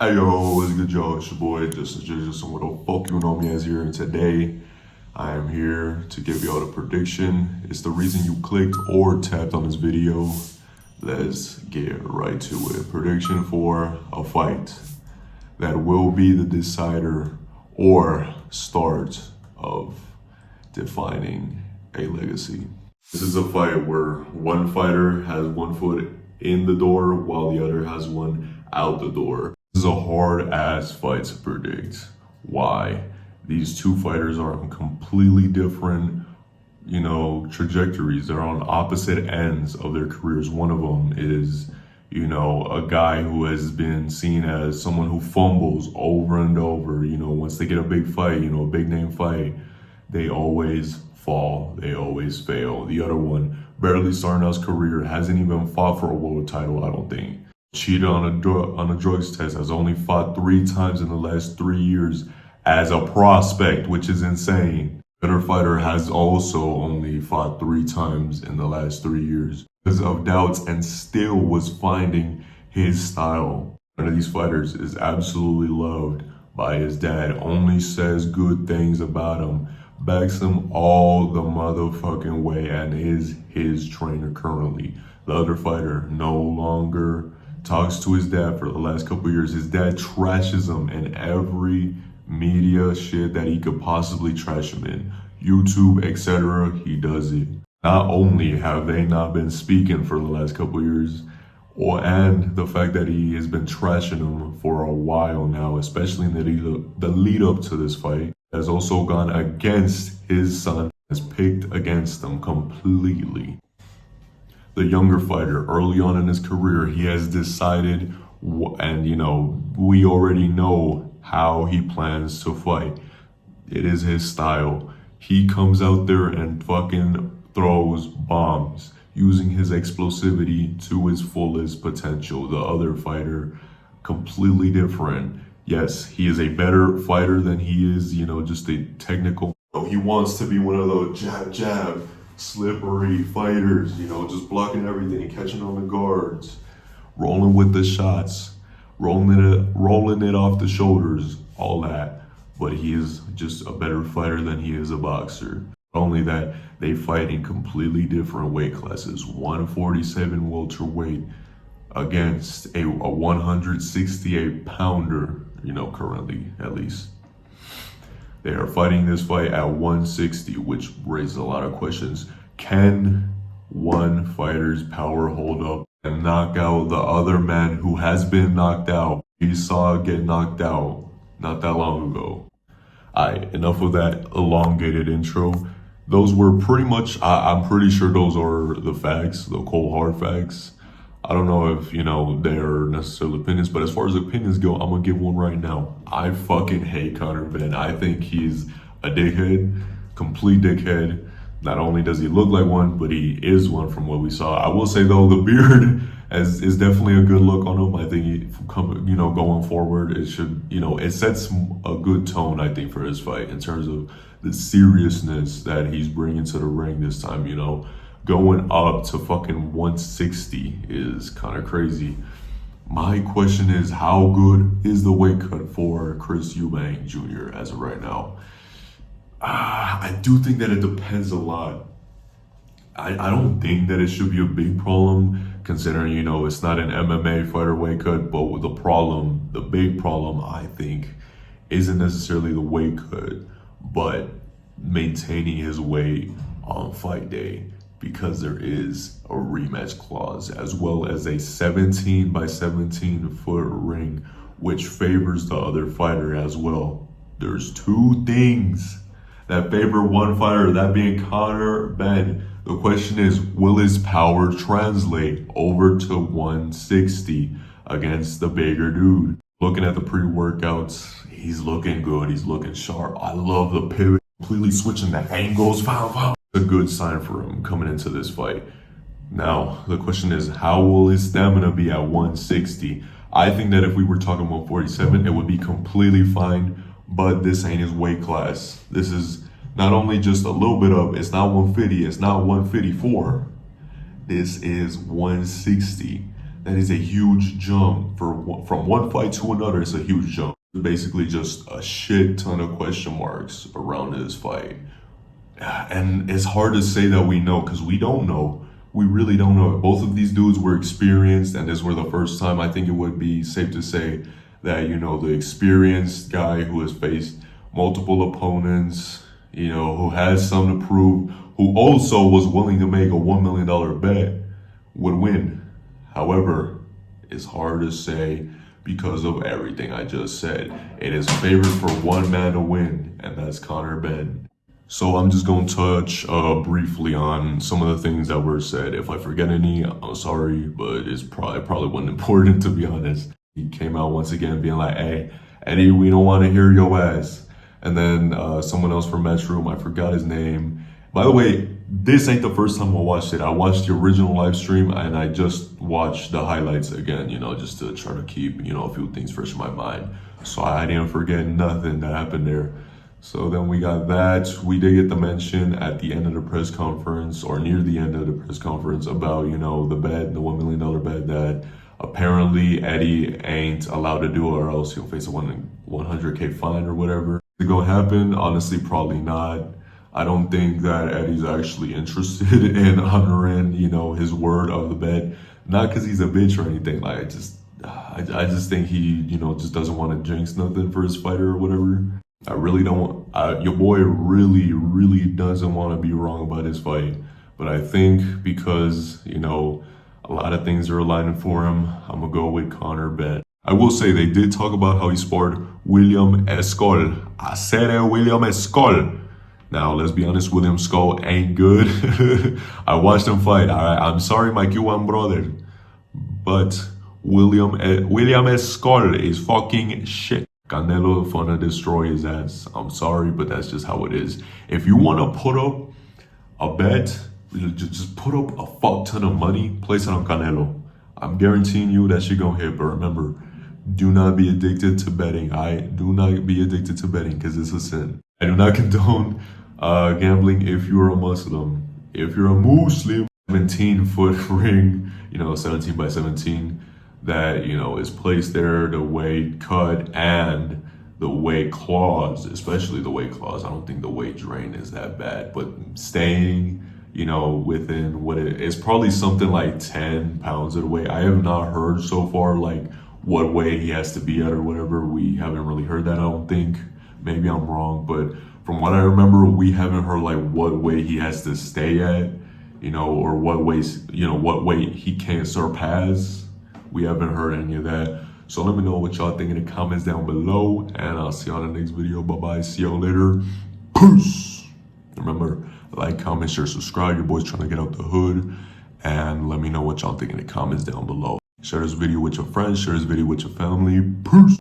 Hey yo, what's good y'all? It's your boy just what the fuck you know me as here, and today I am here to give y'all the prediction. It's the reason you clicked or tapped on this video. Let's get right to it. Prediction for a fight that will be the decider or start of defining a legacy. This is a fight where one fighter has one foot in the door while the other has one out the door. This is a hard ass fight to predict. Why? These two fighters are on completely different, trajectories. They're on opposite ends of their careers. One of them is, a guy who has been seen as someone who fumbles over and over. Once they get a big fight, a big name fight, they always fall, they always fail. The other one, barely starting out his career, hasn't even fought for a world title, I don't think. Cheated on a drugs test, has only fought 3 times in the last 3 years as a prospect, which is insane. The other fighter has also only fought 3 times in the last 3 years because of doubts and still was finding his style. One of these fighters is absolutely loved by his dad, only says good things about him, backs him all the motherfucking way, and is his trainer currently. The other fighter no longer talks to his dad for the last couple years. His dad trashes him in every media shit that he could possibly trash him in. YouTube, etc. He does it. Not only have they not been speaking for the last couple years, and the fact that he has been trashing him for a while now, especially in the lead up to this fight, has also gone against his son, has picked against him completely. The younger fighter, early on in his career, he has decided, and we already know how he plans to fight. It is his style. He comes out there and fucking throws bombs, using his explosivity to his fullest potential. The other fighter, completely different. Yes, he is a better fighter than he is, just a technical. He wants to be one of those jab, slippery fighters, just blocking everything, catching on the guards, rolling with the shots, rolling it off the shoulders, all that. But he is just a better fighter than he is a boxer. Not only that, they fight in completely different weight classes. 147 welterweight against a 168 pounder, currently at least. They are fighting this fight at 160, which raises a lot of questions. Can one fighter's power hold up and knock out the other man who has been knocked out? We saw get knocked out not that long ago. Enough of that elongated intro. Those were pretty much, I'm pretty sure those are the facts, the cold hard facts. I don't know if, they're necessarily opinions, but as far as opinions go, I'm gonna give one right now. I fucking hate Conor Benn. I think he's a dickhead, complete dickhead. Not only does he look like one, but he is one from what we saw. I will say though, the beard is definitely a good look on him. I think going forward, it should, it sets a good tone, I think, for his fight in terms of the seriousness that he's bringing to the ring this time, Going up to fucking 160 is kind of crazy. My question is, how good is the weight cut for Chris Eubank Jr. as of right now? I do think that it depends a lot. I don't think that it should be a big problem, considering, it's not an MMA fighter weight cut, but the big problem, I think, isn't necessarily the weight cut, but maintaining his weight on fight day, because there is a rematch clause, as well as a 17 by 17 foot ring, which favors the other fighter as well. There's 2 things that favor one fighter, that being Conor Benn. The question is, will his power translate over to 160 against the bigger dude? Looking at the pre-workouts, he's looking good, he's looking sharp. I love the pivot, completely switching the angles. A good sign for him coming into this fight. Now, the question is, how will his stamina be at 160? I think that if we were talking 147, it would be completely fine, but this ain't his weight class. This is not only just a little bit up, it's not 150, it's not 154. This is 160. That is a huge jump from one fight to another. It's a huge jump. Basically, just a shit ton of question marks around this fight, and it's hard to say that we know because we don't know. We really don't know. Both of these dudes were experienced, and this were the first time. I think it would be safe to say that the experienced guy who has faced multiple opponents, who has some to prove, who also was willing to make a $1 million bet, would win. However, it's hard to say because of everything I just said. It is favored for one man to win, and that's Conor Benn. So I'm just going to touch briefly on some of the things that were said. If I forget any, I'm sorry, but it's probably wasn't important, to be honest. He came out once again being like, "Hey, Eddie, we don't want to hear your ass." And then someone else from Metro, I forgot his name. By the way, this ain't the first time I watched it. I watched the original live stream and I just watched the highlights again, just to try to keep, a few things fresh in my mind. So I didn't forget nothing that happened there. So then we got that. We did get the mention at the end of the press conference, or near the end of the press conference, about, the bet, the $1 million bet, that apparently Eddie ain't allowed to do it or else he'll face a 100K fine or whatever. Is it gonna happen? Honestly, probably not. I don't think that Eddie's actually interested in honoring, his word of the bet. Not because he's a bitch or anything. Like, I just think he, just doesn't want to jinx nothing for his fighter or whatever. I really don't. Your boy really, really doesn't want to be wrong about his fight. But I think because, a lot of things are aligning for him, I'm going to go with Conor Benn. I will say they did talk about how he sparred William Escol. I said it, William Escol. Now, let's be honest, William Skull ain't good. I watched him fight, all right? I'm sorry, my Cuban brother. But William Skull is fucking shit. Canelo finna destroy his ass. I'm sorry, but that's just how it is. If you want to put up a bet, just put up a fuck ton of money, place it on Canelo. I'm guaranteeing you that shit gonna hit. But remember, do not be addicted to betting. Do not be addicted to betting because it's a sin. I do not condone gambling if you're a Muslim. If you're a Muslim, 17-foot ring, 17 by 17, that, is placed there, the weight cut and the weight clause, especially the weight clause. I don't think the weight drain is that bad, but staying, within it's probably something like 10 pounds of the weight. I have not heard so far, like, what weight he has to be at or whatever. We haven't really heard that, I don't think. Maybe I'm wrong, but from what I remember, we haven't heard like what weight he has to stay at, or what weight he can't surpass. We haven't heard any of that. So let me know what y'all think in the comments down below, and I'll see you on the next video. Bye-bye. See y'all later. Peace. Remember, like, comment, share, subscribe. Your boy's trying to get out the hood. And let me know what y'all think in the comments down below. Share this video with your friends. Share this video with your family. Peace.